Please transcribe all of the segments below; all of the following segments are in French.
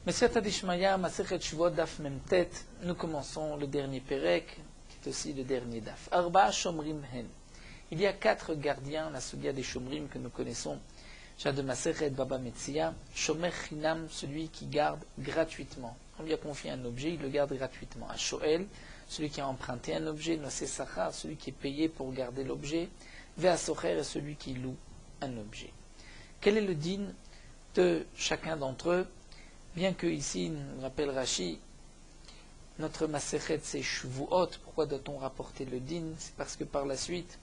Mesiyata Dishmaya, Masechet Shvuot, Daf Memtet, nous commençons le dernier Perek, qui est aussi le dernier Daf. Arba Shomrim Hen. Il y a 4 gardiens, la Sugia des Shomrim que nous connaissons, Shad de Masechet Baba Metzia, Shomer Chinam, celui qui garde gratuitement. On lui a confié un objet, il le garde gratuitement. À Shoel, celui qui a emprunté un objet, Nosé Sachar, celui qui est payé pour garder l'objet, Vea Socher est celui qui loue un objet. Quel est le din de chacun d'entre eux? Bien que ici, nous rappelle Rashi, notre Masechet c'est Shvuot, pourquoi doit-on rapporter le din? C'est parce que par la suite,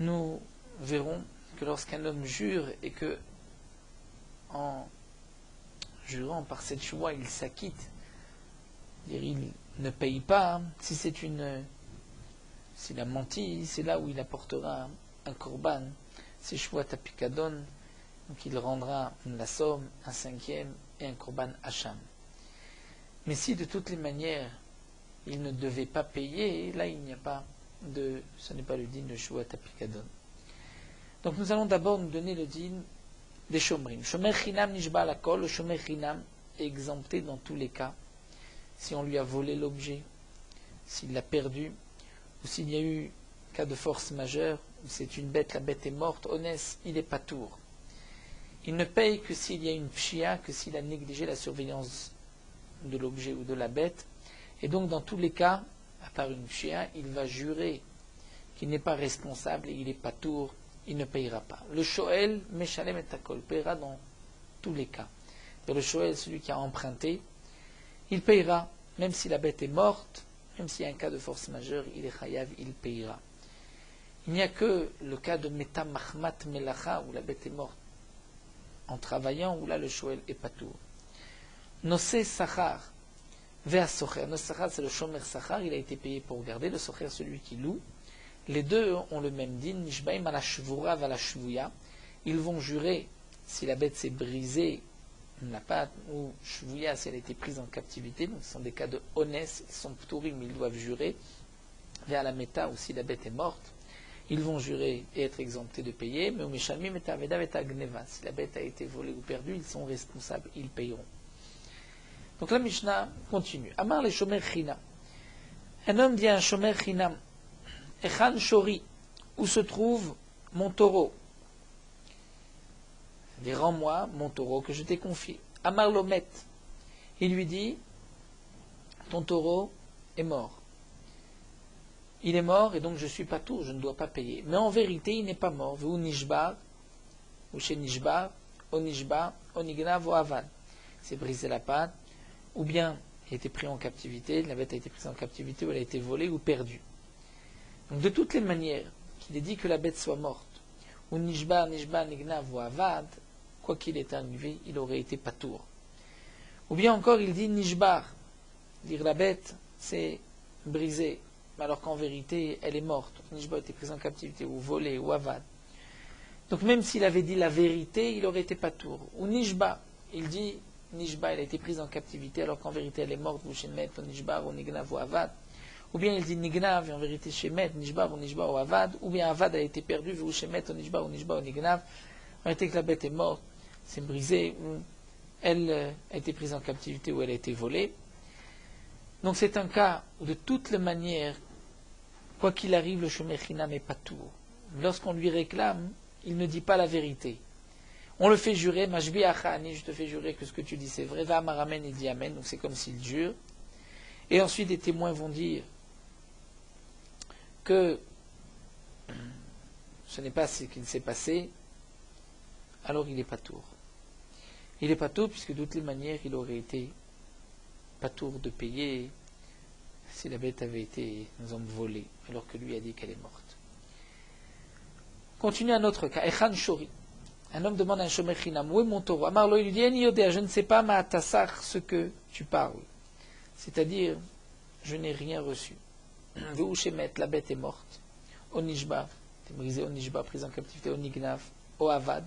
nous verrons que lorsqu'un homme jure et que, en jurant par cette choix, il s'acquitte, il ne paye pas, si s'il a menti, c'est là où il apportera un korban, c'est Shvuot Apikadon. Donc il rendra la somme, un 5e et un korban hacham. Mais si de toutes les manières il ne devait pas payer, là il n'y a pas ce n'est pas le din de Shvuot Apikadon. Donc nous allons d'abord nous donner le din des Shomrim. Shomer Chinam Nishba Lakol, le Shomer Chinam est exempté dans tous les cas. Si on lui a volé l'objet, s'il l'a perdu, ou s'il y a eu cas de force majeure, où c'est une bête, la bête est morte, honnête, il est patour. Il ne paye que s'il y a une pshia, que s'il a négligé la surveillance de l'objet ou de la bête. Et donc, dans tous les cas, à part une pshia, il va jurer qu'il n'est pas responsable et il est patour, il ne payera pas. Le shoel, meshalem et takol, payera dans tous les cas. Et le shoel, celui qui a emprunté, il payera, même si la bête est morte, même s'il y a un cas de force majeure, il est chayav, il payera. Il n'y a que le cas de meta mahmat melacha, où la bête est morte en travaillant, où là le shoel est patour. Nosé sachar, vea socher. Nosé sachar, c'est le shomer sachar, il a été payé pour garder. Le socher, celui qui loue. Les deux ont le même din, nishbaim ala shvura va la shvuya. Ils vont jurer si la bête s'est brisée, la patte, ou shvuya si elle a été prise en captivité. Donc ce sont des cas de honnêtes, ils sont ptourim, ils doivent jurer. Vea la meta, ou si la bête est morte. Ils vont jurer et être exemptés de payer, mais au Meshalmim et Aveda et Agneva, si la bête a été volée ou perdue, ils sont responsables, ils payeront. Donc la Mishnah continue. Amar les Shomer Chinam. Un homme dit à un Shomer Chinam, Echan Shori, où se trouve mon taureau? C'est-à-dire, rends-moi mon taureau que je t'ai confié. Amar Lomet. Il lui dit, ton taureau est mort. Il est mort et donc je suis patour, je ne dois pas payer. Mais en vérité, il n'est pas mort. Ou nishbar, ou chez nishbar, o nishbar, o nignav, o avad. Il s'est brisé la patte, ou bien il a été pris en captivité, la bête a été prise en captivité, ou elle a été volée ou perdue. Donc de toutes les manières, qu'il ait dit que la bête soit morte, ou nishbar, nishbar, nignav, ou avad, quoi qu'il ait arrivé, il aurait été patour. Ou bien encore, il dit nishbar, dire la bête, c'est brisé, alors qu'en vérité, elle est morte. Nishba a été prise en captivité, ou volée, ou avad. Donc même s'il avait dit la vérité, il aurait été patour. Ou Nishba, il dit, Nishba, elle a été prise en captivité, alors qu'en vérité, elle est morte, ou Shemet, ou Nishba, ou Nignav, ou Avad. Ou bien il dit Nignav, et en vérité, Shemet, Nishba, ou Avad. Ou bien Avad a été perdu, ou Shemet, ou Nishba, ou Nignav. En vérité, que la bête est morte, c'est brisé, ou elle a été prise en captivité, ou elle a été volée. Donc c'est un cas où de toutes les manières, quoi qu'il arrive, le shomer chinam n'est pas tout. Lorsqu'on lui réclame, il ne dit pas la vérité. On le fait jurer, Mashbi achani, je te fais jurer que ce que tu dis c'est vrai, va maramen, il dit amen, donc c'est comme s'il jure. Et ensuite les témoins vont dire que ce n'est pas ce qu'il s'est passé, alors il est patour. Il est patour puisque de toutes les manières, il aurait été patour de payer si la bête avait été, nous avons volé, alors que lui a dit qu'elle est morte. Continue un autre cas. Echan Shori. Un homme demande à un shomer chinam, où est mon taureau? Amarlo, il lui dit, Eni je ne sais pas, ma tassar, ce que tu parles. C'est-à-dire, je n'ai rien reçu. Veu shemet, la bête est morte. Onishba, t'es brisé, Onishba, prise en captivité, Onignav, Oavad.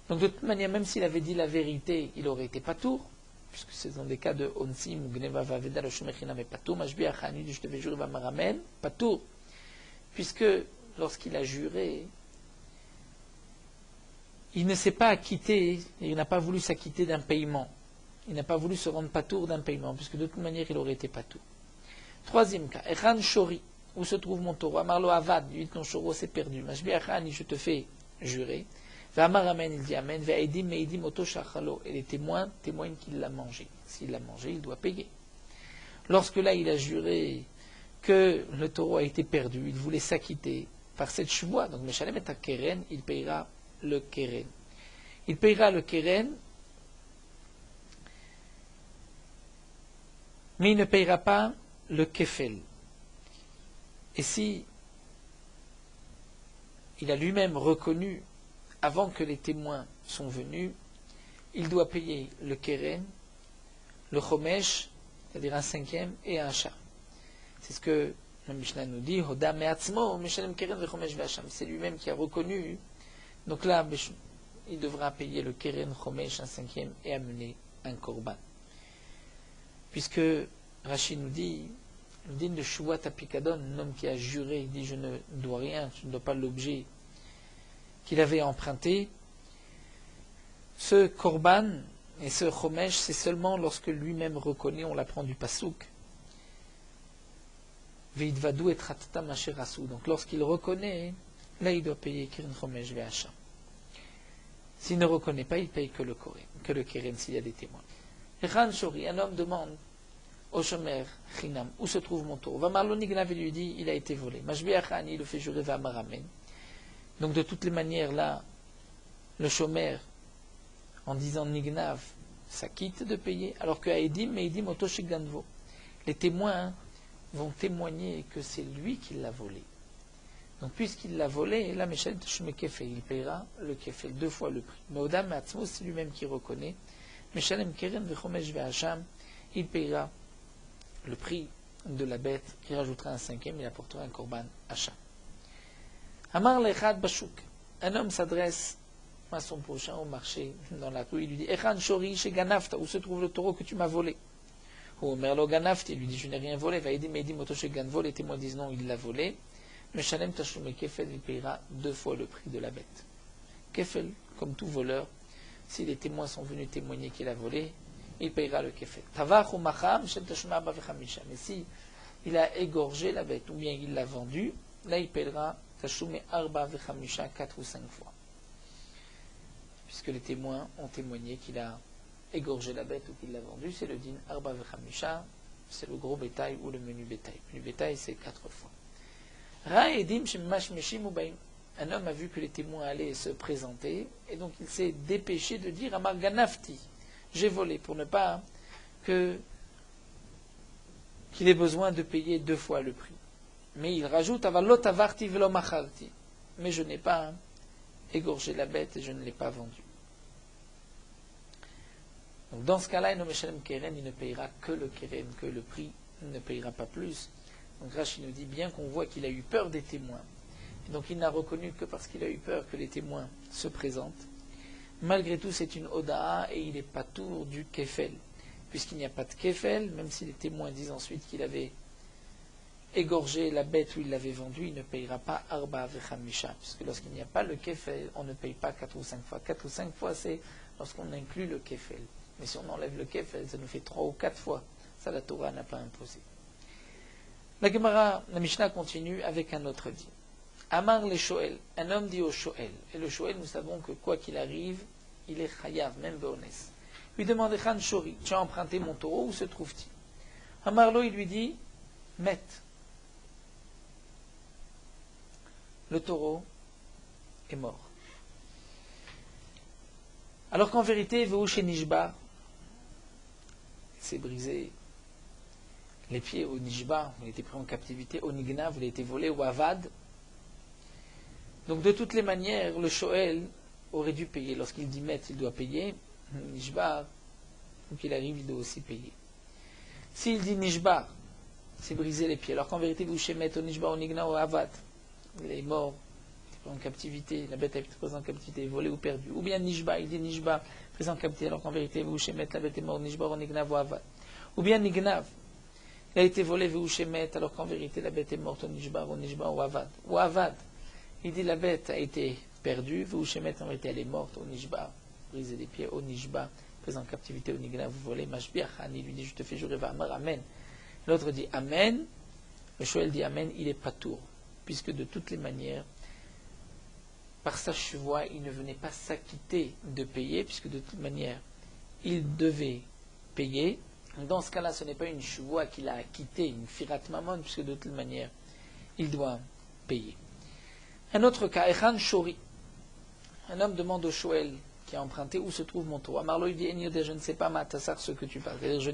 Donc de toute manière, même s'il avait dit la vérité, il aurait été patour, puisque c'est dans des cas de onsim ou gneva vaveda, le shomer chinam est patour, mashbi achani, je te vais jurer, va me ramène, patour, puisque lorsqu'il a juré, il ne s'est pas acquitté, il n'a pas voulu s'acquitter d'un paiement. Il n'a pas voulu se rendre patour d'un paiement, puisque de toute manière, il aurait été patour. Troisième cas, Echan Shori, où se trouve mon taureau? Amarlo Avad, lui, ton taureau s'est perdu. Mashbi Echani, je te fais jurer. Ve'amar Amen, il dit Amen. Ve'edim Meidim Oto Shachalo. Et les témoins témoignent qu'il l'a mangé. S'il l'a mangé, il doit payer. Lorsque là, il a juré que le taureau a été perdu, il voulait s'acquitter par cette chevoie. Donc, Meshalem est à Keren, il payera le Keren. Il payera le Keren, mais il ne payera pas le Kefel. Et si il a lui-même reconnu, avant que les témoins sont venus, il doit payer le Keren, le Chomesh, c'est-à-dire un cinquième, et un chat. C'est ce que le Mishnah nous dit, Hoda me'atzmo, Meshalem Keren ve'Chomesh ve'Hacham. C'est lui-même qui a reconnu. Donc là, il devra payer le Keren, Chomesh, un cinquième, et amener un Korban. Puisque Rachid nous dit, le din de Shuvat Apikadon, un homme qui a juré, il dit je ne dois rien, je ne dois pas l'objet qu'il avait emprunté. Ce Korban et ce Chomesh, c'est seulement lorsque lui-même reconnaît, on l'apprend du Pasouk. Veidvadou et Ratata Masherasu. Donc lorsqu'il reconnaît, là il doit payer Keren Chomesh Ve'Hacham. S'il ne reconnaît pas, il paye que le Keren s'il y a des témoins. Echan Shori, un homme demande au Shomer Chinam, où se trouve mon taureau? Vamarlo Nignav, lui dit, il a été volé. Mashbi Achani, il le fait jurer Vamar Amen. Donc de toutes les manières, là, le Shomer, en disant Nignav, s'acquitte de payer, alors que Aedim, Meidim Otoshik Ganvo. Les témoins vont témoigner que c'est lui qui l'a volé. Donc puisqu'il l'a volé, là, Meshalem Tashum Kefel, il payera le Kefel, 2 fois le prix. Mais Odam Atzmo, c'est lui-même qui reconnaît. Meshalem Keren Vechomesh Ve'Hacham, il payera le prix de la bête, il rajoutera un cinquième, il apportera un korban achat. Amar lechad bashuk. Un homme s'adresse à son prochain au marché, dans la rue, il lui dit Echan shori chez Ganafta, où se trouve le taureau que tu m'as volé? Ou Merlo Ganafta, il lui dit je n'ai rien volé. Vaïdim Meidim Moto chez Ganvo, les témoins disent non, il l'a volé. Mais Shalem Tashum Kefel, il payera 2 fois le prix de la bête. Kefel, comme tout voleur, si les témoins sont venus témoigner qu'il a volé, il payera le kefel. Tavach ou macham, shel tashum arba vechamisha. Mais si il a égorgé la bête ou bien il l'a vendue, là il payera tashum arba vechamisha 4 ou 5 fois. Puisque les témoins ont témoigné qu'il a égorgé la bête ou qu'il l'a vendue, c'est le din arba vechamisha, c'est le gros bétail ou le menu bétail. Le menu bétail c'est 4 fois. Ra'edim shemash meshim ubaim. Un homme a vu que les témoins allaient se présenter et donc il s'est dépêché de dire Amar ganafti. J'ai volé pour ne pas qu'il ait besoin de payer 2 fois le prix. Mais il rajoute avalot avarti velo macharti. Mais je n'ai pas égorgé la bête et je ne l'ai pas vendue. Donc dans ce cas-là, il ne payera que le keren, que le prix, il ne payera pas plus. Donc Rashi nous dit bien qu'on voit qu'il a eu peur des témoins. Et donc il n'a reconnu que parce qu'il a eu peur que les témoins se présentent. Malgré tout, c'est une odaa et il n'est pas tour du kefel. Puisqu'il n'y a pas de kefel, même si les témoins disent ensuite qu'il avait égorgé la bête ou il l'avait vendue, il ne payera pas arba vechamisha. Puisque lorsqu'il n'y a pas le kefel, on ne paye pas 4 ou 5 fois. 4 ou 5 fois, c'est lorsqu'on inclut le kefel. Mais si on enlève le kefel, ça nous fait 3 ou 4 fois. Ça, la Torah n'a pas imposé. La Gemara, la Mishnah continue avec un autre dit. Amar le Shoel, un homme dit au Shoel, et le Shoel, nous savons que quoi qu'il arrive, il est chayav, même béonès. Lui demande Echan Shori, tu as emprunté mon taureau, où se trouve-t-il? Amarlo, il lui dit, Met. Le taureau est mort. Alors qu'en vérité, Veuche Nishba, il s'est brisé les pieds au Nishba, il a été pris en captivité, au Nignav, il a été volé, au Avad. Donc de toutes les manières, le Shoel aurait dû payer. Lorsqu'il dit Met, il doit payer. Nishbar, donc il arrive, il doit aussi payer. S'il dit Nishbar, c'est briser les pieds. Alors qu'en vérité, vous Met, au Nishbar, au Nigna, au Avad, il est mort, il est pris en captivité, la bête a été prise en captivité, volée ou perdue. Ou bien Nishbar, il dit Nishbar, prise en captivité, alors qu'en vérité, vous Met, la bête est morte, au Nishbar, au Nignav, au Avad. Ou bien Nignav, il a été volé, vous Met, alors qu'en vérité, la bête est morte, au Nishbar, au Avad. Ou Avad. Il dit la bête a été perdu. Vous Shemet, en vérité, elle est morte, au Nishba, brisé les pieds, au Nishba, prise en captivité, au Nigna, vous volez, Mashbiach, il lui dit, je te fais jurer, va Amar, Amen. L'autre dit Amen, le Shoel dit Amen, il est pas tour, puisque de toutes les manières, par sa chevoie, il ne venait pas s'acquitter de payer, puisque de toute manière, il devait payer. Dans ce cas-là, ce n'est pas une chevoie qu'il a acquitté, une firat mamon, puisque de toute manière, il doit payer. Un autre cas, Echan Shori. Un homme demande au Shoel qui a emprunté où se trouve mon taureau. Amarlo, il dit je ne sais pas, Matassar, ce que tu parles. C'est-à-dire, je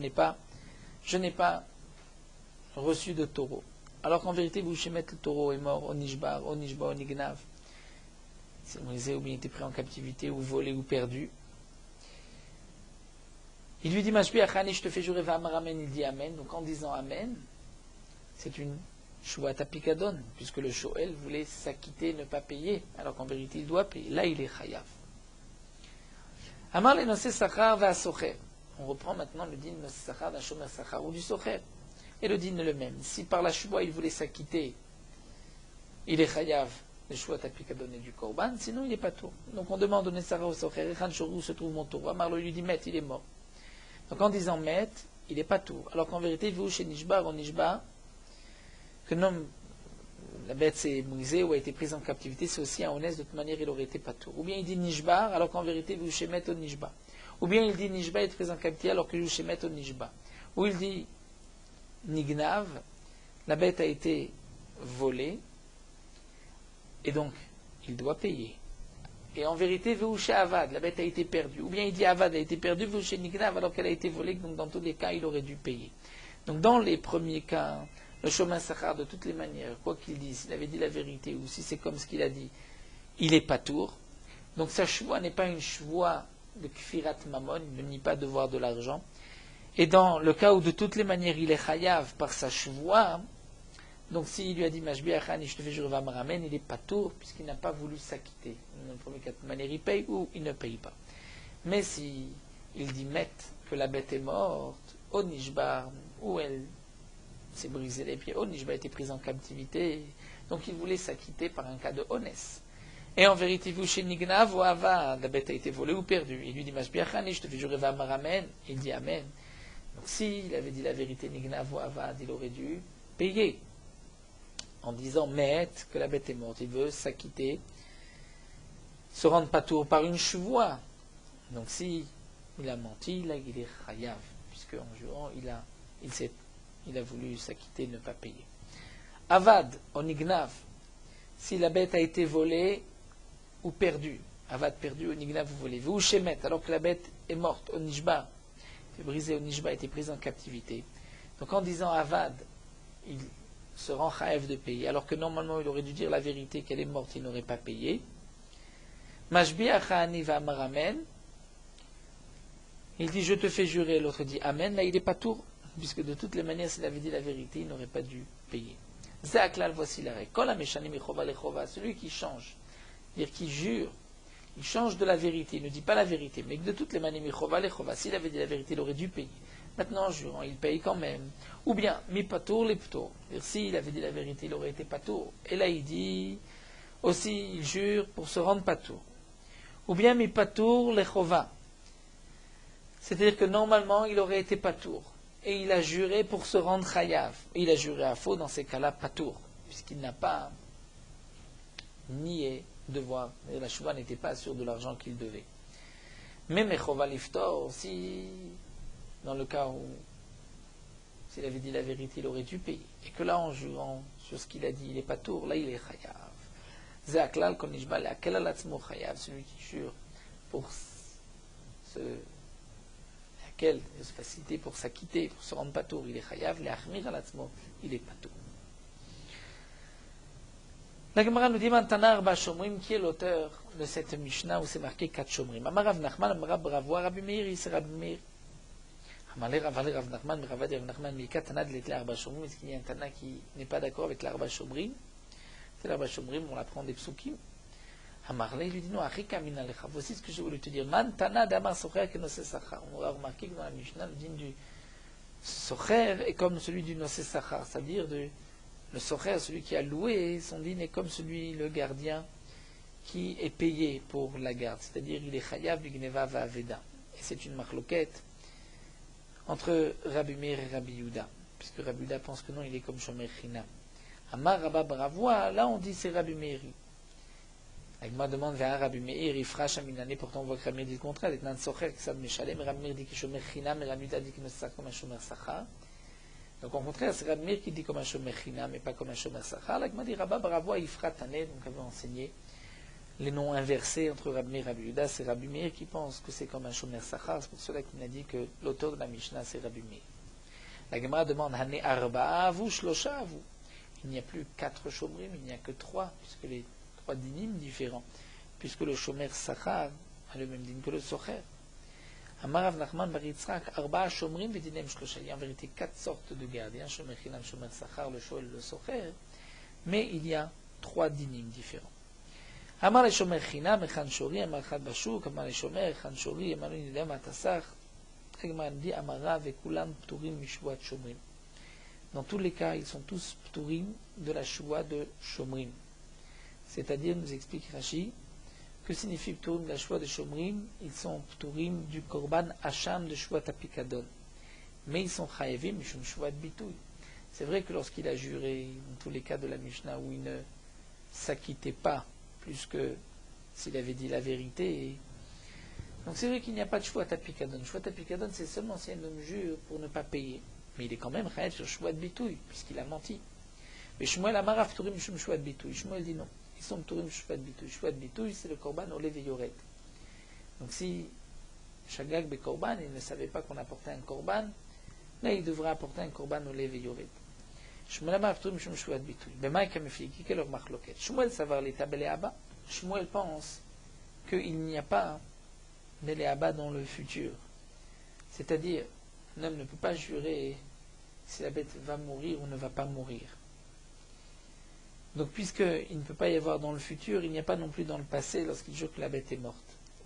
n'ai pas reçu de taureau. Alors qu'en vérité, vous Shemet, le taureau est mort au Nishba, au Nignav. C'est brisé ou bien été pris en captivité, ou volé ou perdu. Il lui dit, Mashbi Achani, je te fais jurer, va Amar Amen, il dit Amen. Donc en disant Amen, c'est une Shuvat Apikadon, puisque le Shoel voulait s'acquitter, ne pas payer, alors qu'en vérité il doit payer. Là il est Chayav. Amar le Nosé Sachar va Socher. On reprend maintenant le din Nosé Sachar d'un Shomer Sachar ou du Socher. Et le din est le même. Si par la Shuva il voulait s'acquitter, il est Chayav. Le choix Apikadon et du Korban, sinon il n'est pas tour. Donc on demande au Nessara au Socher, Echan Shori, où se trouve mon tour. Amarlo lui dit Met, il est mort. Donc en disant Met, il n'est pas tour. Alors qu'en vérité, vous chez Nishba, en Nishba, que non, la bête s'est brisée ou a été prise en captivité, c'est aussi un honnête, de toute manière il aurait été pas tour. Ou bien il dit Nishba, alors qu'en vérité, vous chez Met au Nishba. Ou bien il dit Nishba est prise en captivité, alors que vous chez Met au Nishba. Ou il dit Nignav, la bête a été volée, et donc, il doit payer. Et en vérité, Veuché Avad, la bête a été perdue. Ou bien il dit Avad a été perdue, Veuché Nignav, alors qu'elle a été volée, donc dans tous les cas, il aurait dû payer. Donc dans les premiers cas, le Shomer Sachar, de toutes les manières, quoi qu'il dise, s'il avait dit la vérité, ou si c'est comme ce qu'il a dit, il est pas tour. Donc sa chevoie n'est pas une chevoie de Kfirat Mamon, il ne nie pas devoir de l'argent. Et dans le cas où de toutes les manières, il est Chayav par sa chevoie, donc s'il lui a dit Mashbi Achani, je te fais jurer va Maramen, il n'est pas tour puisqu'il n'a pas voulu s'acquitter. Dans le premier cas de manière, il paye ou il ne paye pas. Mais si il dit Met, que la bête est morte, au Nishba, où elle s'est brisé les pieds, au Nishba a été prise en captivité, donc il voulait s'acquitter par un cas de honnête. Et en vérité, vous chez Nignav ou Ava, la bête a été volée ou perdue. Il lui dit Mashbi Achani, je te fais jurer va Maramen, il dit Amen. Donc s'il avait dit la vérité Nignav ou Ava, il aurait dû payer. En disant Met, que la bête est morte, il veut s'acquitter, se rendre pas tour par une chevoie. Donc si il a menti, là il est chayav, puisque en jurant il a voulu s'acquitter, ne pas payer. Avad, onignav, si la bête a été volée ou perdue, avad perdu, onignav vous volez. Vous shemet, alors que la bête est morte, onishba, est brisée, onishba a été prise en captivité. Donc en disant avad, il se rend chayav de payer, alors que normalement il aurait dû dire la vérité qu'elle est morte, il n'aurait pas payé. Mashbi achani va maramen. Il dit je te fais jurer, l'autre dit amen. Là il n'est pas tour, puisque de toutes les manières s'il avait dit la vérité, il n'aurait pas dû payer. Zéaklal, voici la règle. Kol hameshanim echova lechova, celui qui change, c'est-à-dire qui jure, il change de la vérité, il ne dit pas la vérité, mais que de toutes les manières echova lechova, s'il avait dit la vérité, il aurait dû payer. Maintenant, en jurant, il paye quand même. Ou bien, mi patour les ptour. S'il avait dit la vérité, il aurait été patour. Et là, il dit, aussi, il jure pour se rendre patour. Ou bien, mi patour les chova. C'est-à-dire que normalement, il aurait été patour. Et il a juré pour se rendre chayav. Et il a juré à faux, dans ces cas-là, patour. Puisqu'il n'a pas nié devoir. Et la chouva n'était pas sûre de l'argent qu'il devait. Mais mechova liftor, si dans le cas où s'il avait dit la vérité, il aurait dû payer. Et que là, en jurant sur ce qu'il a dit, il n'est pas tour, là il est chayav. Zéaklal konishba leakel alatzmo chayav, celui qui jure pour se faciliter, pour s'acquitter, pour se rendre pas tour, il est chayav, leachmir alatzmo, il est pas tour. La Gemara nous dit maintenant Arba Shomrim, qui est l'auteur de cette Mishnah où c'est marqué 4 Shomrim. Amar Rav Nachman, Amar Bravo, Rabbi Meir, c'est Rabbi Meir. Rav Nachman, Rav Nachman, Mika, Tana de l'été Arba Shomrim. Est-ce qu'il y a un Tana qui n'est pas d'accord avec l'Arba Shomrim? C'est l'Arba Shomrim, on l'apprend des psukim. Amarle, il lui dit non, Achika Minalecha. Voici ce que je voulais te dire. Man Tana d'Amar Socher que Nosé Sachar. On va remarquer que dans la Mishnah, le din du Socher est comme celui du Nosé Sachar, c'est-à-dire le Socher, celui qui a loué, son din est comme celui, le gardien, qui est payé pour la garde, c'est-à-dire il est chayav bigneva va'aveda. Et c'est une marloquette entre Rabbi Meir et Rabbi Yehuda, puisque Rabbi Yehuda pense que non, il est comme Shomer Chinam. Amar Rabba Baravoua, là on dit c'est Rabbi Meir. Agma demande vers Rabbi Meir, il fera chaminane, pourtant on voit que Rabbi Meir dit le contraire, il dit nan socher ksad meshalem, Rabbi Meir dit que Shomer Chinam, et Rabbi Yehuda dit que c'est comme un Shomer Sachar. Donc au contraire, c'est Rabbi Meir qui dit comme un Shomer Chinam, mais pas comme un Shomer Sachar. L'Agma dit Rabba Baravoua, il fera tané, donc avait enseigné les noms inversés entre Rabbi Meir et Rabbi Yehuda, c'est Rabbi Meir qui pense que c'est comme un Shomer Sachar, c'est pour cela qu'il a dit que l'auteur de la Mishnah c'est Rabbi Meir. La Gemara demande Hané Arba'a, vous, Shlosha, vous. Il n'y a plus 4 Shomrim, il n'y a que 3, puisque les 3 dinim différents, puisque le Shomer Sachar a le même din que le Socher. Amarav Nachman Bar Yitzhak, Arba'a Shomrim Vedinem Shlosha. Il y a en vérité 4 sortes de gardiens, Shomer Chinam, Shomer Sachar, le Shoel, le Socher, mais il y a 3 dinim différents. Amar le Shomer Chinam, Echan Shori, Amar Chad Bashuk, Amar le Shomer, Echan Shori, Amar Nidem Atasach, dit Amarav et Kulam Pturim Mishvuat Shomrim. Dans tous les cas, ils sont tous Pturim de la Shua de Shomrim. C'est-à-dire, nous explique Rashi, que signifie Pturim de la Shua de Shomrim? Ils sont Pturim du Korban Hacham de Shuat Apikadon. Mais ils sont Chayevim Mishum Shuat Bituy. C'est vrai que lorsqu'il a juré, dans tous les cas de la Mishnah, où il ne s'acquittait pas, plus que s'il avait dit la vérité. Donc c'est vrai qu'il n'y a pas de Shuat Apikadon. Shuat Apikadon, c'est seulement si un homme jure pour ne pas payer. Mais il est quand même Chayav sur Shuat Bituy, puisqu'il a menti. Mais Shmuel Amaraf Turim Shum Shuat Bituy. Shmuel dit non. Ils sont Turim Shuat Bituy. Shuat Bituy, c'est le Korban Olev et Yored. Donc si Shagag be Korban, il ne savait pas qu'on apportait un Korban, là il devrait apporter un Korban Olev et Yored. Shmuel Amaraf Turim Shum Shuat Bituy. Bemaï Kamefliki, quel leur marloquet. Shmuel savoir les tabelé Abba. Shmuel pense qu'il n'y a pas d'Eléaba dans le futur. C'est-à-dire, un homme ne peut pas jurer si la bête va mourir ou ne va pas mourir. Donc, puisqu'il ne peut pas y avoir dans le futur, il n'y a pas non plus dans le passé lorsqu'il jure que la bête est morte.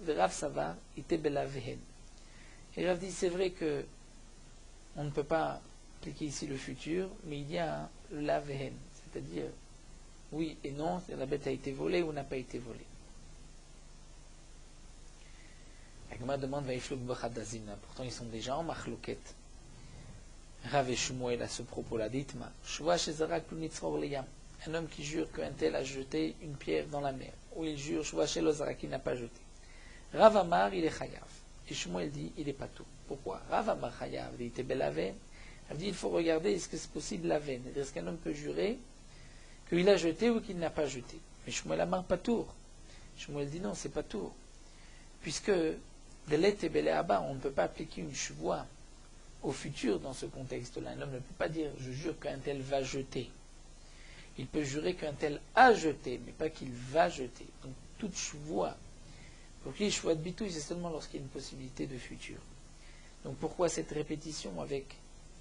Rav Savar, ite bela vehen. Et Rav dit, c'est vrai que on ne peut pas appliquer ici le futur, mais il y a le la vehen, c'est-à-dire oui et non, la bête a été volée ou n'a pas été volée. Agma demande Vaïfluk Bachadazimna. Pourtant, ils sont déjà en machloket. Rav et Shmuel à ce propos-là, dites-moi. Shua Shezarak Plunitzror Leyam. Un homme qui jure qu'un tel a jeté une pierre dans la mer. Ou il jure Shua Shelozara qui n'a pas jeté. Rav Amar, il est Chayav. Et Shmuel dit, il est pas tout. Pourquoi? Rav Amar Chayav, il était belaven. Il dit, il faut regarder, est-ce que c'est possible la veine? Est-ce qu'un homme peut jurer qu'il a jeté ou qu'il n'a pas jeté? Mais Shmuel Amar pas tour. Shmuel dit non, c'est pas tour. Puisque Delet et Beleaba, on ne peut pas appliquer une chevoie au futur dans ce contexte-là. Un homme ne peut pas dire je jure qu'un tel va jeter. Il peut jurer qu'un tel a jeté, mais pas qu'il va jeter. Donc toute chevoie, pour qu'il y ait chevoie de bitouille, c'est seulement lorsqu'il y a une possibilité de futur. Donc pourquoi cette répétition avec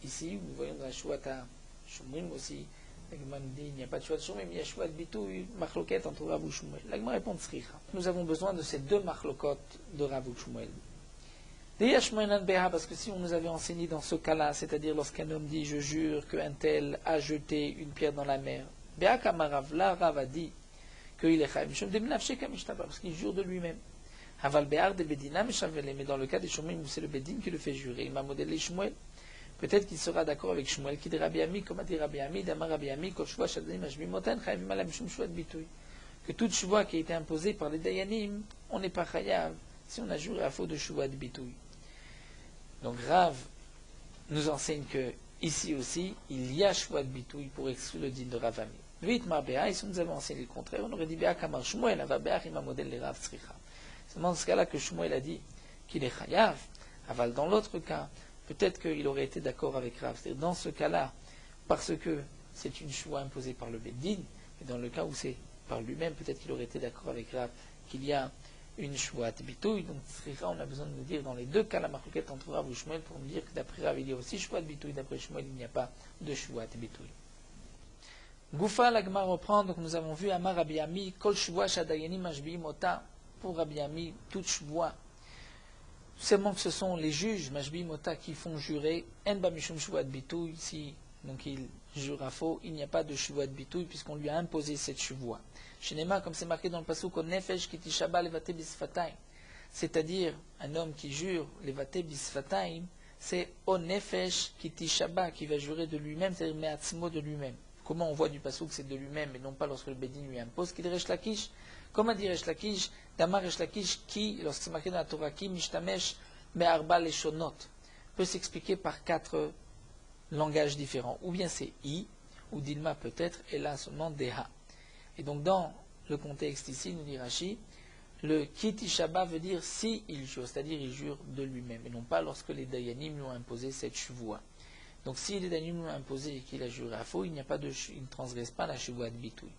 ici, nous voyons dans la chevoie à Shomrim aussi, l'Agma nous dit il n'y a pas de chevoie de Shomrim, il y a chevoie de bitouille, machloket entre Rav ou Shmuel. L'Agma répond Tzricha. Nous avons besoin de ces deux machlokot de Rav ou Shmuel. Parce que si on nous avait enseigné dans ce cas-là, c'est-à-dire lorsqu'un homme dit je jure qu'un tel a jeté une pierre dans la mer, là Rav a dit qu'il est chayav, parce qu'il jure de lui-même. Mais dans le cas des Shomrim où c'est le Bedin qui le fait jurer, il m'a modélé Shmuel. Peut-être qu'il sera d'accord avec Shmuel qui dit Rabbi Ami, comme a dit Rabbi Ami, d'Amar Rabbi Ami, que toute shuvah qui a été imposée par les Dayanim, on n'est pas chayav si on a juré à faux de shuvah de bitouille. Donc Rav nous enseigne que ici aussi, il y a shuvah de bitouille pour exclure le din de Rav Ami. Vite Marbéa, et si nous avons enseigné le contraire, on aurait dit Béa Kamar Shmuel, Ava Béa, il m'a modèle les Rav Tzricha. C'est dans ce cas-là que Shmuel a dit qu'il est chayav. Aval dans l'autre cas, peut-être qu'il aurait été d'accord avec Rav. C'est-à-dire dans ce cas-là, parce que c'est une choix imposée par le Beddin, et dans le cas où c'est par lui-même, peut-être qu'il aurait été d'accord avec Rav qu'il y a une choix bitouille. Donc on a besoin de nous dire dans les deux cas la marquette entre Rav ou Shmuel pour nous dire que d'après Rav il y a aussi choix bitouille, d'après Shmuel il n'y a pas de choix bitouille. Goufa l'agma reprend, donc nous avons vu Amar Rabbi Ami, Kol Shvoa Shadayeni Mashbiim Ota, pour Rabbi Ami, toute Shvoa. Seulement que ce sont les juges, Mashbi Mota, qui font jurer, En ba mishum shvuat bitouy, si donc il jure à faux, il n'y a pas de Shuvat Bitouy puisqu'on lui a imposé cette Shuvoa. Shenema, comme c'est marqué dans le pasuk, Nefesh ki tishaba levate bisfataim, c'est-à-dire un homme qui jure levate bisfataim, c'est O Nefesh ki tishaba, qui va jurer de lui-même, c'est-à-dire me'atzmo de lui-même. Comment on voit du pasuk que c'est de lui-même et non pas lorsque le Bédin lui impose qu'il est Resh Lakish. Comment dire Resh Lakish, Damar Resh Lakish, qui, lorsque c'est marqué dans la Torah, qui mishtamesh be'arba leshonot, peut s'expliquer par 4 langages différents. Ou bien c'est I, ou Dilma peut-être, et là seulement Deha. Et donc dans le contexte ici, nous dit Rashi, le Kitishaba veut dire si il jure, c'est-à-dire il jure de lui-même, et non pas lorsque les Dayanim lui ont imposé cette Shuvua. Donc si les Dayanim lui ont imposé et qu'il a juré à faux, il ne transgresse pas la Shuvua de Bitouy.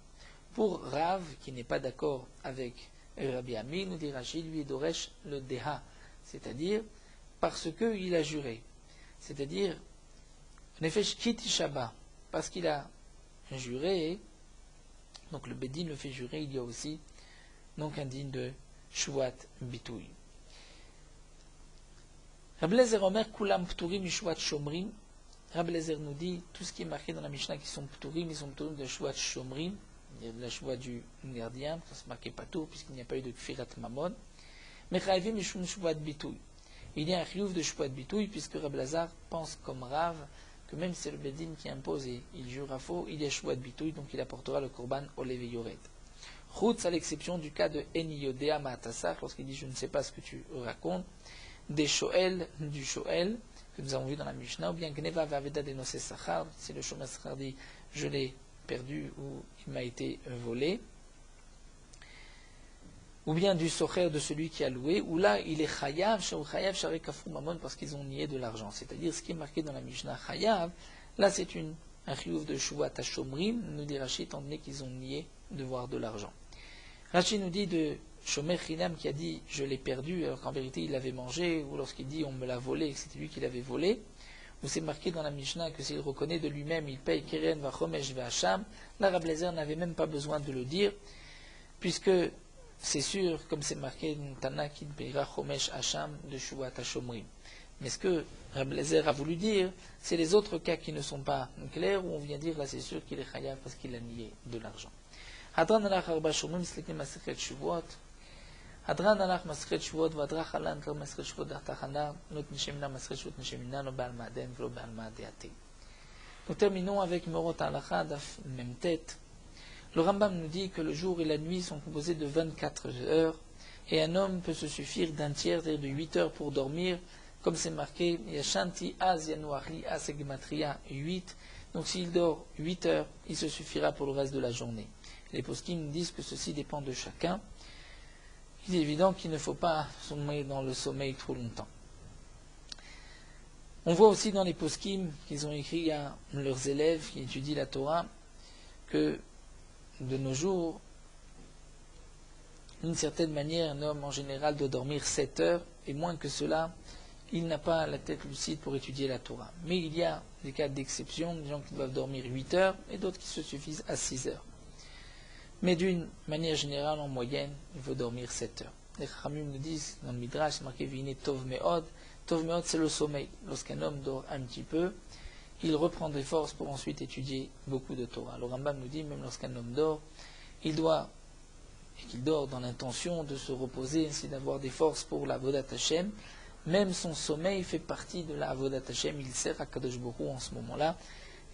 Pour Rav, qui n'est pas d'accord avec Rabbi Ami, nous dit Rashi, lui Doresh le Deha, c'est-à-dire parce qu'il a juré. C'est-à-dire, Nefesh Kitishaba, parce qu'il a juré, donc le Bédin le fait jurer, il y a aussi donc un digne de Shuvat Bitouy. Rabbi Lezer Omer, Kulam Pturim Shuvat Shomrim. Rabbi Lezer nous dit, tout ce qui est marqué dans la Mishnah qui sont Pturim, ils sont Pturim de Shuvat Shomrim, de la Shuvat du gardien, ça se marquait pas tout, puisqu'il n'y a pas eu de Kfirat Mamon. Mais Chaïvim Mishum Shuvat Bitouy. Il y a un chiyuv de Shuvat Bitouy, puisque Rabbi Lazar pense comme Rav, que même si c'est le Bédin qui impose et il jure à faux, il y a Shuvat Bitouy, donc il apportera le Korban Olev et Yored. Chutz, à l'exception du cas de En Yodea Ma'atasach, lorsqu'il dit je ne sais pas ce que tu racontes, des Shoel, du Shoel, que nous avons vu dans la Mishnah, ou bien Gneva Vaveda de Nosé Sachar, si le Shomer Sachar dit je l'ai perdu ou il m'a été volé, ou bien du socher de celui qui a loué, où là il est chayav, chayav shari kafru mamon, parce qu'ils ont nié de l'argent. C'est-à-dire ce qui est marqué dans la Mishnah chayav, là c'est un chiyuv de shuvat hashomrim, nous dit Rashi, étant donné qu'ils ont nié devoir de l'argent. Rashi nous dit de Shomer Chinam qui a dit je l'ai perdu, alors qu'en vérité il l'avait mangé, ou lorsqu'il dit on me l'a volé, que c'était lui qui l'avait volé, où c'est marqué dans la Mishnah que s'il reconnaît de lui-même, il paye Keren Vachomesh Vacham, là Rabbi Lezer n'avait même pas besoin de le dire, puisque c'est sûr, comme c'est marqué dans Tana, qu'il payera Chomesh Hacham de Shuvat Hashomrim. Mais ce que Rabbi Lezer a voulu dire, c'est les autres cas qui ne sont pas clairs, où on vient dire, là c'est sûr qu'il est chayav parce qu'il a nié de l'argent. Hadran alach arba shomrim slikim masechet Shavuot. Hadran alach masechet Shavuot, vadrach alan kar masechet Shavuot dartachana, not nishemina masechet Shavuot nishemina, no ba'al ma'aden, v'lo ba'al ma'adeate. Nous terminons avec Morot Halacha, daf memtet. Le Rambam nous dit que le jour et la nuit sont composés de 24 heures, et un homme peut se suffire d'un tiers, c'est-à-dire de 8 heures pour dormir, comme c'est marqué, Yashanti az yanuachli az gematria 8, donc s'il dort 8 heures, il se suffira pour le reste de la journée. Les poskim disent que ceci dépend de chacun. Il est évident qu'il ne faut pas sommeiller dans le sommeil trop longtemps. On voit aussi dans les poskim qu'ils ont écrit à leurs élèves qui étudient la Torah que de nos jours, d'une certaine manière, un homme en général doit dormir 7 heures, et moins que cela, il n'a pas la tête lucide pour étudier la Torah. Mais il y a des cas d'exception, des gens qui doivent dormir 8 heures, et d'autres qui se suffisent à 6 heures. Mais d'une manière générale, en moyenne, il faut dormir 7 heures. Les Chachamim nous disent, dans le Midrash, c'est marqué Vine Tov Meod. Tov Meod, c'est le sommeil. Lorsqu'un homme dort un petit peu, il reprend des forces pour ensuite étudier beaucoup de Torah. Le Rambam nous dit, même lorsqu'un homme dort, il doit, et qu'il dort dans l'intention de se reposer, ainsi d'avoir des forces pour la Avodat Hashem, même son sommeil fait partie de la Avodat Hashem, il sert à Kadosh Baruch Hu en ce moment-là.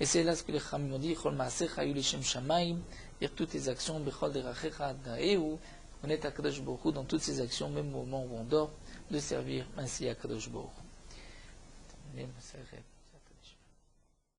Et c'est là ce que les Chachamim ont dit, Chol Maasecha Yu Lishem Shamayim, dire toutes tes actions, Bechol Derachecha Daeu, on est à Kadosh Baruch Hu dans toutes ces actions, même au moment où on dort, de servir ainsi à Kadosh Baruch Hu.